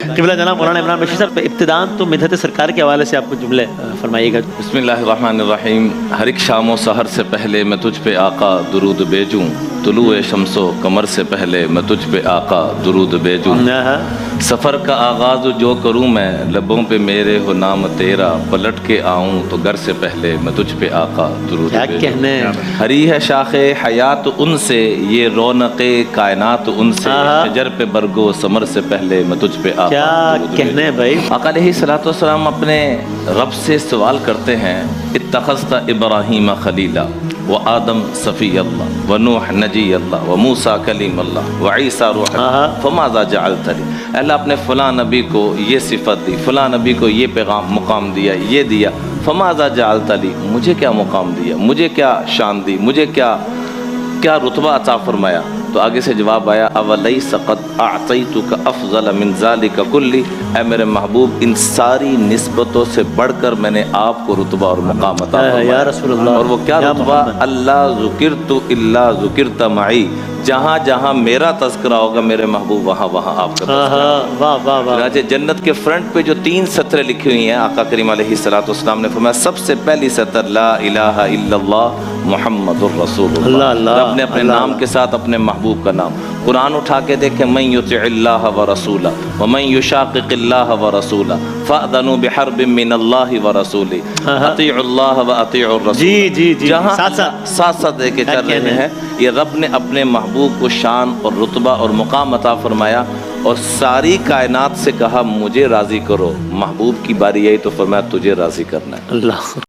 قبلہ جناب مولانا عمران بشیر صاحب، ابتداءً تو مدحت سرکار کے حوالے سے آپ کو جملے فرمائیے گا۔ بسم اللہ الرحمن الرحیم۔ ہر ایک شام و سحر سے پہلے میں تجھ پہ آقا درود بھیجوں، طلوع شمس و قمر سے پہلے میں تجھ پہ آقا درود بھیجوں، سفر کا آغاز جو کروں میں لبوں پہ میرے ہو نام تیرا، پلٹ کے آؤں تو گھر سے پہلے میں تجھ پہ آقا درود بھیجوں، ہری ہے شاخ حیات ان سے یہ رونق کائنات ان سے، شجر پہ برگو ثمر سے پہلے میں تجھ پہ آقا درود کہنے بھائی۔ آقا علیہ الصلوۃ والسلام اپنے رب سے سوال کرتے ہیں، اتخذت ابراہیم خلیلا وآدم صفی اللہ ونوح نجی اللہ وموسیٰ کلیم اللہ وعیسیٰ روح اللہ فماذا جعلت لی، اللہ اپنے فلاں نبی کو یہ صفت دی، فلاں نبی کو یہ پیغام مقام دیا، یہ دیا، فماذا جعلت لی، مجھے کیا مقام دیا، مجھے کیا شان دی، مجھے کیا رتبہ عطا فرمایا؟ تو آگے سے جواب آیا، اولیس قد اعطیتک افضل من ذلک کلی، اے میرے محبوب ان ساری نسبتوں سے بڑھ کر میں نے آپ کو رتبہ اور مقام عطا فرمایا یا رسول اللہ۔ اور وہ کیا رتبہ؟ اللہ ذکرت الا ذکرت معی، جہاں جہاں میرا تذکرہ ہوگا میرے محبوب وہاں وہاں آپ کا تذکرہ۔ چنانچہ جنت کے فرنٹ پہ جو 3 سطریں لکھی ہوئی ہیں، آقا کریم علیہ الصلوۃ والسلام نے فرمایا سب سے پہلی سطر لا الہ الا اللہ محمد الرسول اللہ، رب نے اپنے نام کے ساتھ اپنے محبوب کا نام۔ قرآن اٹھا کے دیکھیں، من یطع اللہ ورسولہ ومن یشاقق اللہ ورسولہ فأذنوا بحرب من اللہ ورسولہ، اطیعوا اللہ واطیعوا الرسول، جہاں ساتھ ساتھ دے کے چل رہے ہیں۔ یہ رب نے اپنے محبوب کو شان اور رتبہ اور مقام عطا فرمایا اور ساری کائنات سے کہا مجھے راضی کرو، محبوب کی باری آئی تو فرمایا تجھے راضی کرنا ہے۔ اللہ